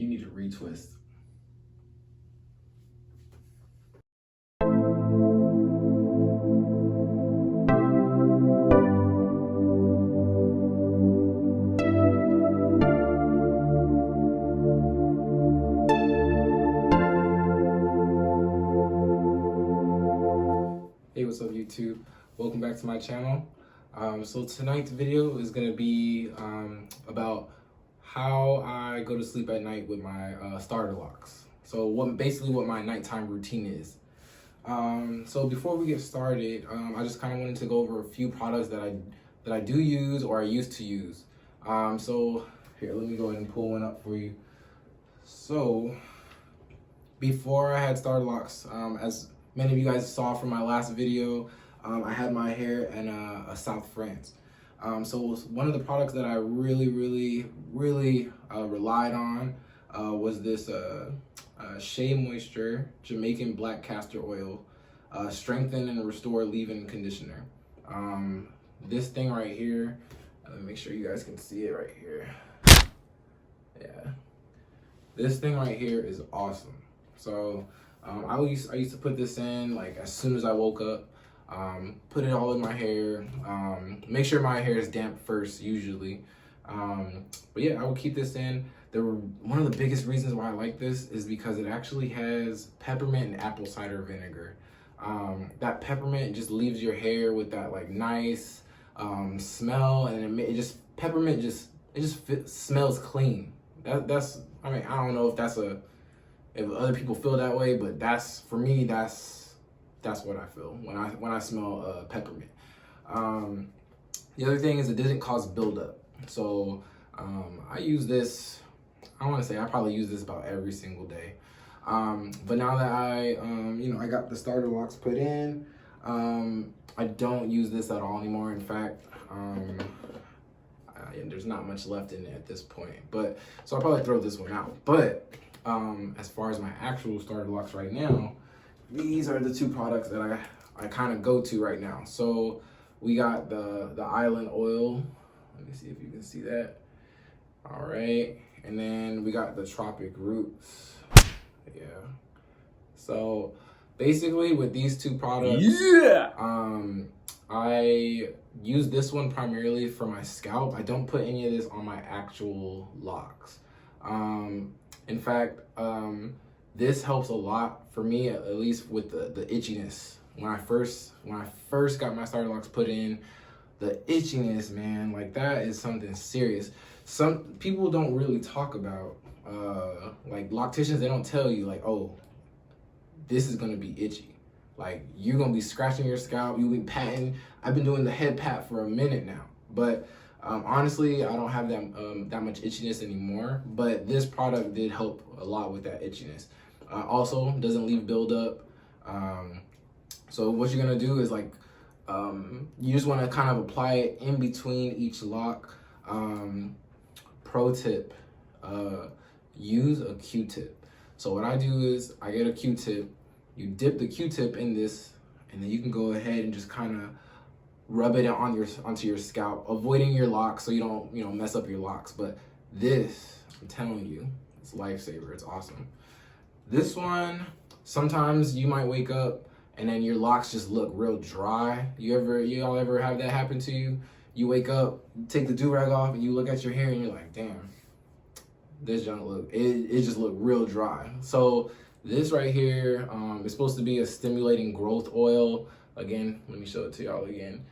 You need to retwist. Hey, what's up YouTube? Welcome back to my channel. So tonight's video is going to be about how I go to sleep at night with my starter locks. So basically what my nighttime routine is. So before we get started, I just kind of wanted to go over a few products that I do use or I used to use. So here, let me go ahead and pull one up for you. So before I had starter locks, as many of you guys saw from my last video, I had my hair in a South France. So one of the products that I really relied on was this Shea Moisture Jamaican Black Castor Oil Strengthen and Restore Leave-In Conditioner. This thing right here, let me make sure you guys can see it right here. Yeah, this thing right here is awesome. So I used to put this in like as soon as I woke up, put it all in my hair, make sure my hair is damp first usually. But yeah, I would keep this in. One of the biggest reasons why I like this is because it actually has peppermint and apple cider vinegar. That peppermint just leaves your hair with that like nice smell, and peppermint just smells clean. I mean, I don't know if other people feel that way, but for me, that's what I feel when I smell peppermint. The other thing is it doesn't cause buildup. So I use this, I want to say I probably use this about every single day. But now that I got the starter locks put in, I don't use this at all anymore. In fact, there's not much left in it at this point. But so I'll probably throw this one out. But as far as my actual starter locks right now, these are the two products that I kind of go to right now. So we got the Island Oil. Let me see if you can see that. All right, and then we got the Tropic Roots. Yeah. So basically with these two products, I use this one primarily for my scalp. I don't put any of this on my actual locks. In fact, this helps a lot for me, at least with the itchiness. When I first got my starter locks put in, the itchiness, man, like that is something serious. Some people don't really talk about, like locticians, they don't tell you like, oh, this is gonna be itchy. Like you're gonna be scratching your scalp, you'll be patting. I've been doing the head pat for a minute now, but honestly, I don't have that much itchiness anymore, but this product did help a lot with that itchiness. Also, doesn't leave buildup. So what you're gonna do is like, you just wanna kind of apply it in between each lock. Pro tip, use a Q-tip. So what I do is I get a Q-tip, you dip the Q-tip in this, and then you can go ahead and just kind of rub it onto your scalp, avoiding your locks so you don't mess up your locks. But this, I'm telling you, it's a lifesaver. It's awesome. This one, sometimes you might wake up and then your locks just look real dry. Y'all ever have that happen to you? You wake up, take the do-rag off, and you look at your hair and you're like, damn, this junk it just look real dry. So this right here is supposed to be a stimulating growth oil. Again, let me show it to y'all again.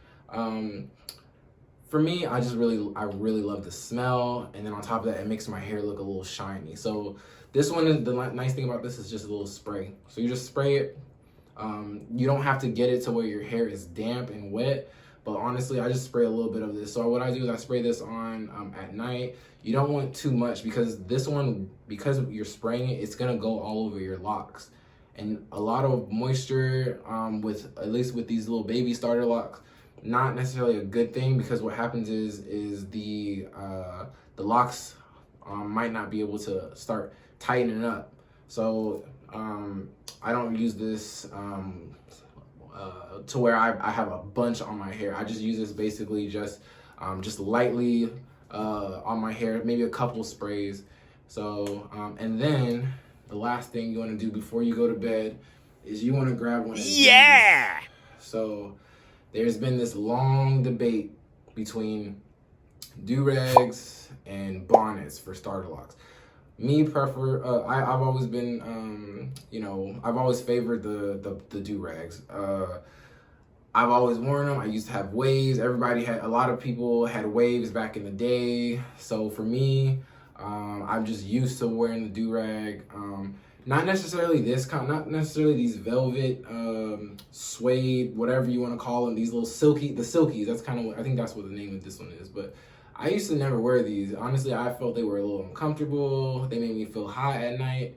For me, I really love the smell, and then on top of that, it makes my hair look a little shiny. So this one is the nice thing about this is just a little spray. So you just spray it. You don't have to get it to where your hair is damp and wet, but honestly, I just spray a little bit of this. So what I do is I spray this on at night. You don't want too much because this one, because you're spraying it, it's gonna go all over your locks. And a lot of moisture, at least with these little baby starter locks, not necessarily a good thing, because what happens is the locks might not be able to start tightening up. So I don't use this to where I have a bunch on my hair. I just use this basically just lightly on my hair, maybe a couple sprays, So, and then the last thing you want to do before you go to bed is you want to grab one of these. Yeah! So, there's been this long debate between do-rags and bonnets for starter locks. Me prefer, I've always been, I've always favored the do-rags. I've always worn them. I used to have waves. A lot of people had waves back in the day. So for me, I'm just used to wearing the do-rag. Not necessarily not necessarily these velvet, suede, whatever you want to call them, these little the silkies. That's kind of what, I think that's what the name of this one is. But I used to never wear these. Honestly, I felt they were a little uncomfortable. They made me feel hot at night.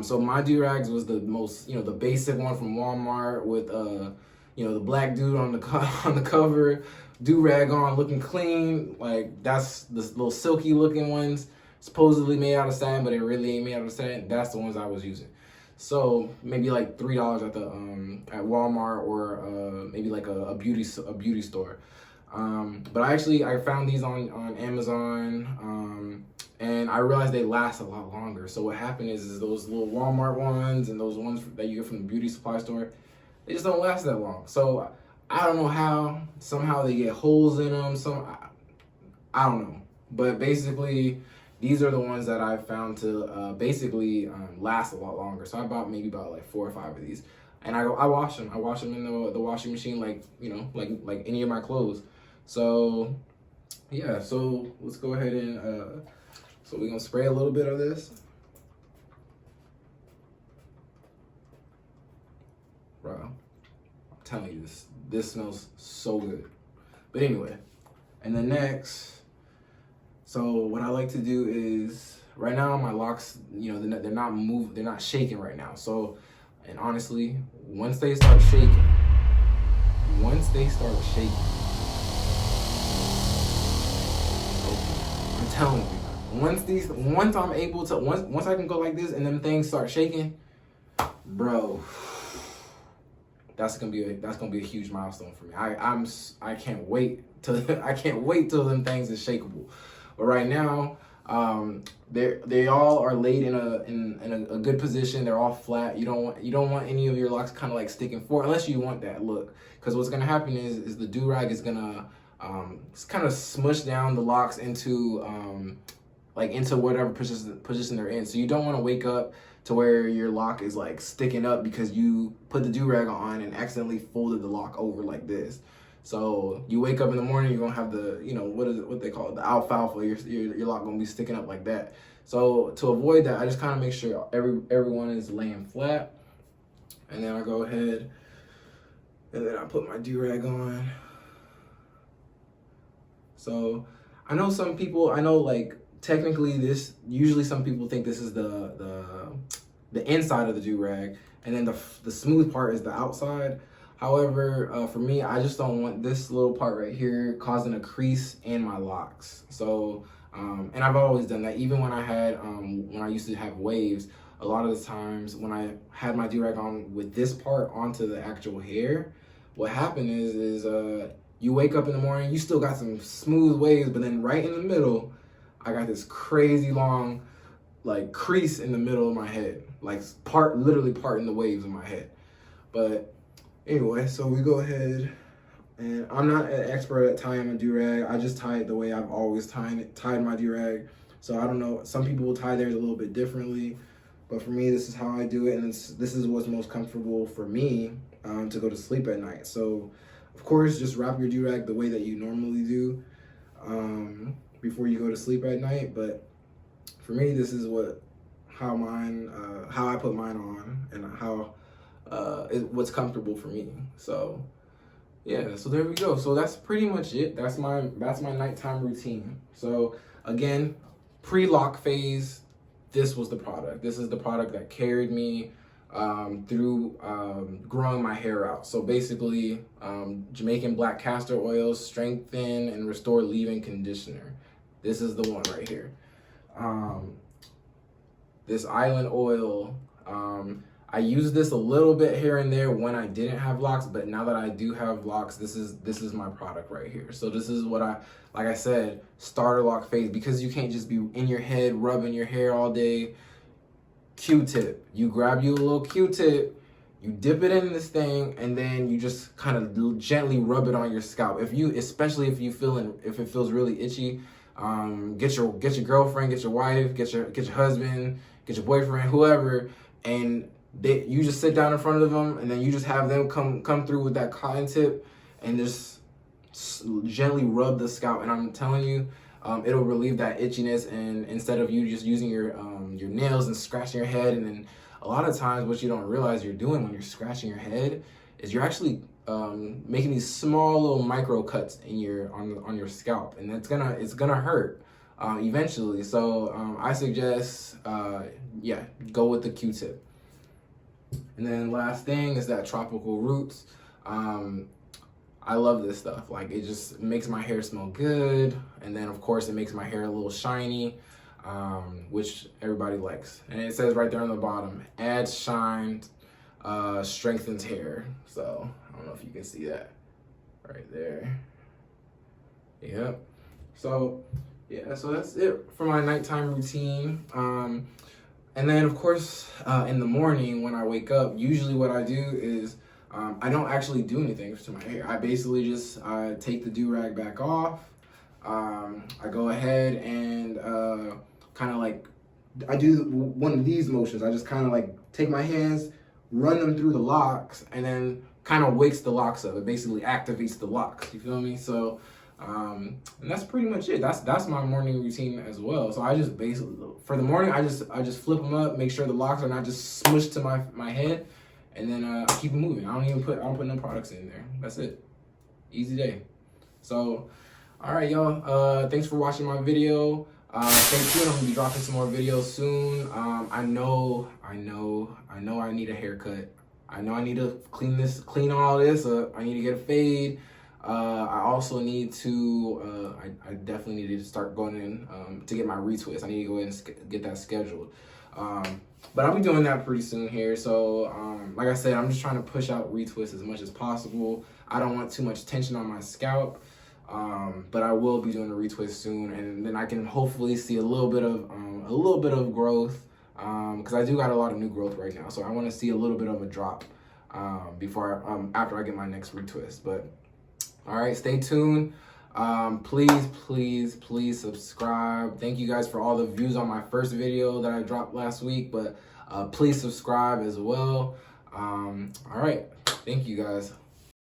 So my do-rags was the most, the basic one from Walmart with, the black dude on the cover, do-rag on, looking clean. Like, that's the little silky looking ones, supposedly made out of satin, but it really ain't made out of satin. That's the ones I was using. So maybe like $3 at the at Walmart, or maybe like a beauty store. But I found these on Amazon, and I realized they last a lot longer. So what happened is those little Walmart ones and those ones that you get from the beauty supply store, they just don't last that long. So I don't know how. Somehow they get holes in them. I don't know. But basically, these are the ones that I found to basically last a lot longer. So I bought maybe about like 4 or 5 of these, and I wash them. I wash them in the washing machine, like any of my clothes. So yeah. So let's go ahead and so we're gonna spray a little bit of this. Bro, I'm telling you, this smells so good. But anyway, and then next, so what I like to do is, right now my locks, they're not shaking right now. So, and honestly, once they start shaking, I'm telling you, once I'm able to, once I can go like this and them things start shaking, bro, that's gonna be a huge milestone for me. I can't wait till till them things is shakeable. But right now, they all are laid in a good position. They're all flat. You don't want any of your locks kind of like sticking forward, unless you want that look. Because what's gonna happen is the do-rag is gonna kind of smush down the locks into into whatever position they're in. So you don't want to wake up to where your lock is like sticking up because you put the do-rag on and accidentally folded the lock over like this. So you wake up in the morning, you're gonna have the, what they call it, the alfalfa. Your lock gonna be sticking up like that. So to avoid that, I just kind of make sure everyone is laying flat, and then I go ahead and then I put my do-rag on. So I know like technically usually some people think this is the inside of the do-rag, and then the smooth part is the outside. However, for me, I just don't want this little part right here causing a crease in my locks. So, and I've always done that. Even when I used to have waves, a lot of the times when I had my do-rag on with this part onto the actual hair, what happened is you wake up in the morning, you still got some smooth waves, but then right in the middle, I got this crazy long, like, crease in the middle of my head, like literally parting the waves in my head. But anyway, so we go ahead, and I'm not an expert at tying a do-rag. I just tie it the way I've always tied my do-rag. So I don't know, some people will tie theirs a little bit differently, but for me, this is how I do it, and this is what's most comfortable for me to go to sleep at night. So, of course, just wrap your do-rag the way that you normally do before you go to sleep at night. But for me, this is how I put mine on, and what's comfortable for me. So yeah, so there we go. So that's pretty much it. That's my nighttime routine. So again, pre-lock phase, this was the product. This is the product that carried me through growing my hair out. So basically, Jamaican black castor oil, strengthen and restore leave-in conditioner. This is the one right here. This island oil, I used this a little bit here and there when I didn't have locks, but now that I do have locks, this is my product right here. So this is what like I said, starter lock phase, because you can't just be in your head rubbing your hair all day. Q-tip. You grab you a little Q-tip, you dip it in this thing, and then you just kind of gently rub it on your scalp. Especially if it feels really itchy, get your girlfriend, get your wife, get your husband, get your boyfriend, whoever, and you just sit down in front of them, and then you just have them come through with that cotton tip, and just gently rub the scalp. And I'm telling you, it'll relieve that itchiness. And instead of you just using your nails and scratching your head, and then a lot of times what you don't realize you're doing when you're scratching your head is you're actually making these small little micro cuts on your scalp, and it's gonna hurt eventually. So I suggest go with the Q-tip. And then last thing is that tropical roots. I love this stuff. Like, it just makes my hair smell good, and then of course it makes my hair a little shiny, which everybody likes. And it says right there on the bottom, adds shine, strengthens hair. So I don't know if you can see that right there. Yep. So yeah, so that's it for my nighttime routine. And then of course in the morning when I wake up, usually what I do is I don't actually do anything to my hair. I basically just take the do-rag back off. I go ahead and kind of like, I do one of these motions. I just kind of like take my hands, run them through the locks, and then kind of wakes the locks up. It basically activates the locks, you feel me? So, and that's pretty much it. That's my morning routine as well. So I just basically, for the morning, I just flip them up, make sure the locks are not just smushed to my head, and then I keep it moving. I don't put no products in there. That's it. Easy day. So, all right, y'all. Thanks for watching my video. Stay tuned. I'm gonna be dropping some more videos soon. I know I need a haircut. I know I need to clean all this up. I need to get a fade. I also need to, I definitely need to start going in to get my retwist. I need to go ahead and get that scheduled. But I'll be doing that pretty soon here. So, like I said, I'm just trying to push out retwist as much as possible. I don't want too much tension on my scalp. But I will be doing a retwist soon, and then I can hopefully see a little bit of growth, because I do got a lot of new growth right now. So I want to see a little bit of a drop after I get my next retwist. But all right, stay tuned. Please subscribe. Thank you guys for all the views on my first video that I dropped last week, but please subscribe as well. All right, thank you guys.